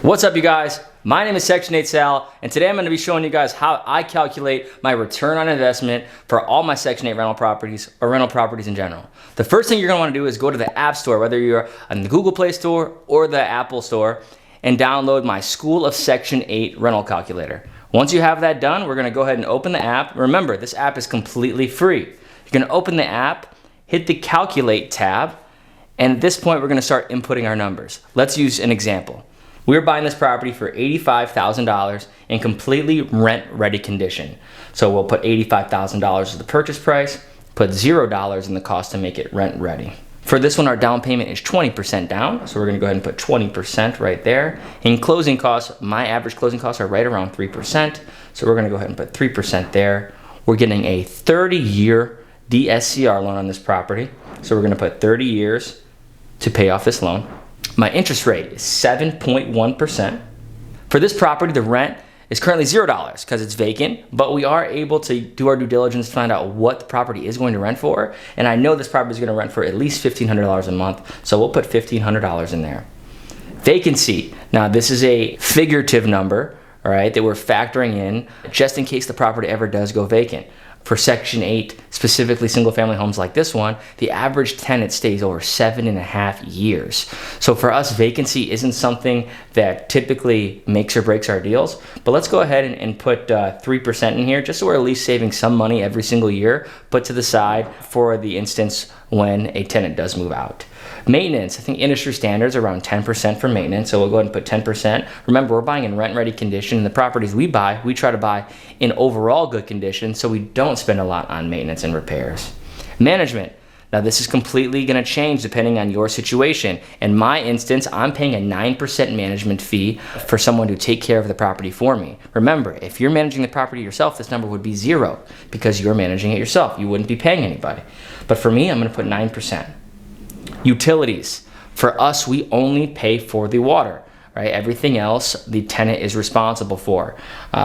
What's up, you guys? My name is Section 8 Sal, and today I'm going to be showing you guys how I calculate my return on investment for all my Section 8 rental properties or rental properties in general. The first thing you're going to want to do is go to the App Store, whether you're in the Google Play Store or the Apple Store, and download my School of Section 8 rental calculator. Once you have that done, we're going to go ahead and open the app. Remember, this app is completely free. You're going to open the app, hit the Calculate tab, and at this point, we're going to start inputting our numbers. Let's use an example. We're buying this property for $85,000 in completely rent-ready condition. So we'll put $85,000 as the purchase price, put $0 in the cost to make it rent-ready. For this one, our down payment is 20% down, so we're gonna go ahead and put 20% right there. In closing costs, my average closing costs are right around 3%, so we're gonna go ahead and put 3% there. We're getting a 30-year DSCR loan on this property, so we're gonna put 30 years to pay off this loan. My interest rate is 7.1%. For this property, the rent is currently $0 because it's vacant, but we are able to do our due diligence to find out what the property is going to rent for. And I know this property is going to rent for at least $1,500 a month, so we'll put $1,500 in there. Vacancy. Now, this is a figurative number, all right, that we're factoring in just in case the property ever does go vacant. For Section 8, specifically single-family homes like this one, the average tenant stays over 7.5 years. So for us, vacancy isn't something that typically makes or breaks our deals, but let's go ahead and put 3% in here, just so we're at least saving some money every single year, put to the side for the instance when a tenant does move out. Maintenance, I think industry standards are around 10% for maintenance, so we'll go ahead and put 10%. Remember, we're buying in rent-ready condition, and the properties we buy, we try to buy in overall good condition, so we don't spend a lot on maintenance and repairs. Management, now this is completely gonna change depending on your situation. In my instance, I'm paying a 9% management fee for someone to take care of the property for me. Remember, if you're managing the property yourself, this number would be 0 because you're managing it yourself. You wouldn't be paying anybody. But for me, I'm gonna put 9%. Utilities. For us, we only pay for the water, right? Everything else, the tenant is responsible for.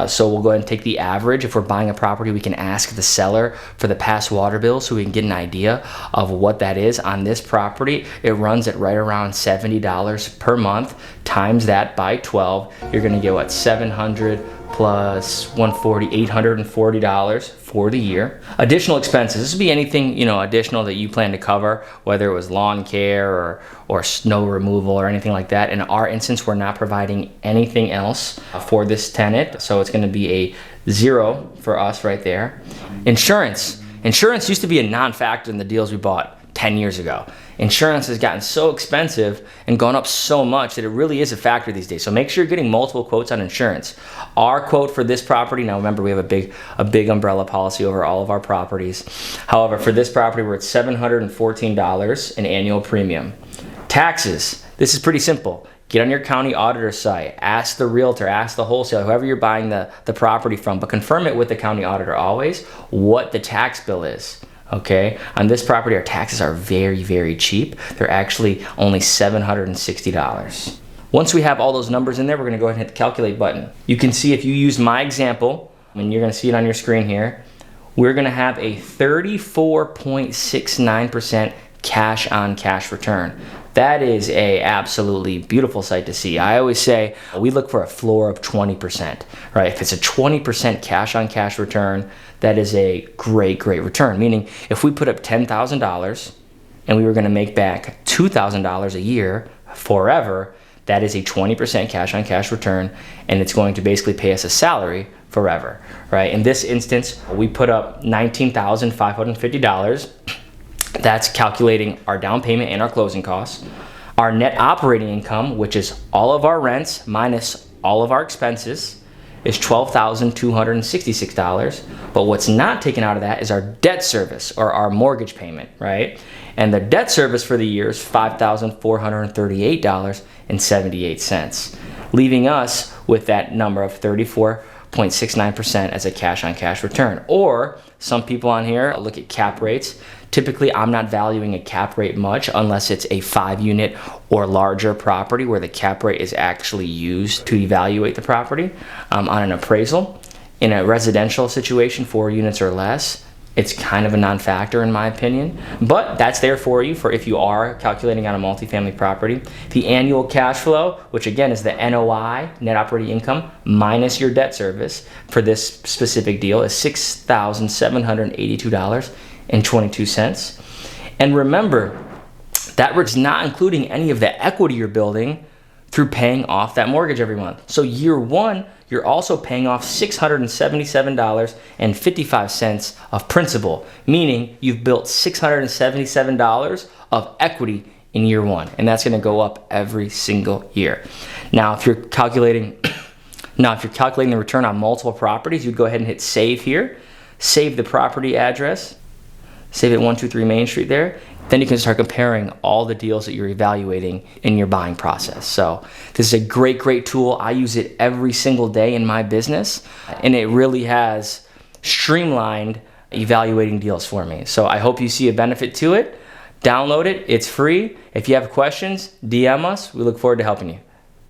So we'll go ahead and take the average. If we're buying a property, we can ask the seller for the past water bill so we can get an idea of what that is. On this property, it runs at right around $70 per month. Times that by 12, you're gonna get what, 700 plus 140, $840 for the year. Additional expenses, this would be anything, additional that you plan to cover, whether it was lawn care or snow removal or anything like that. In our instance, we're not providing anything else for this tenant, so it's gonna be a 0 for us right there. Insurance. Insurance used to be a non-factor in the deals we bought 10 years ago. Insurance has gotten so expensive and gone up so much that it really is a factor these days. So make sure you're getting multiple quotes on insurance. Our quote for this property, now remember we have a big umbrella policy over all of our properties. However, for this property, we're at $714 in annual premium. Taxes, this is pretty simple. Get on your county auditor site, ask the realtor, ask the wholesaler, whoever you're buying the property from, but confirm it with the county auditor always, what the tax bill is. Okay, on this property, our taxes are very, very cheap. They're actually only $760. Once we have all those numbers in there, we're gonna go ahead and hit the calculate button. You can see if you use my example, and you're gonna see it on your screen here, we're gonna have a 34.69% cash on cash return. That is a absolutely beautiful sight to see. I always say we look for a floor of 20%, right? If it's a 20% cash on cash return, that is a great return. Meaning if we put up $10,000 and we were gonna make back $2,000 a year forever, that is a 20% cash on cash return, and it's going to basically pay us a salary forever, right? In this instance, we put up $19,550. That's calculating our down payment and our closing costs. Our net operating income, which is all of our rents minus all of our expenses, is $12,266. But what's not taken out of that is our debt service or our mortgage payment, right? And the debt service for the year is $5,438.78, leaving us with that number of 34.69% as a cash on cash return. Or some people on here look at cap rates. Typically, I'm not valuing a cap rate much unless it's a 5-unit or larger property where the cap rate is actually used to evaluate the property on an appraisal. In a residential situation, 4 units or less, it's kind of a non-factor in my opinion, but that's there for you for if you are calculating on a multifamily property. The annual cash flow, which again is the NOI, net operating income, minus your debt service for this specific deal, is $6,782.22. And remember, that is not including any of the equity you're building through paying off that mortgage every month. So year one, you're also paying off $677.55 of principal, meaning you've built $677 of equity in year one, and that's gonna go up every single year. Now, if you're calculating the return on multiple properties, you'd go ahead and hit save here, save the property address, save it 123 Main Street there. Then you can start comparing all the deals that you're evaluating in your buying process. So this is a great, great tool. I use it every single day in my business, and it really has streamlined evaluating deals for me. So I hope you see a benefit to it. Download it, it's free. If you have questions, DM us. We look forward to helping you.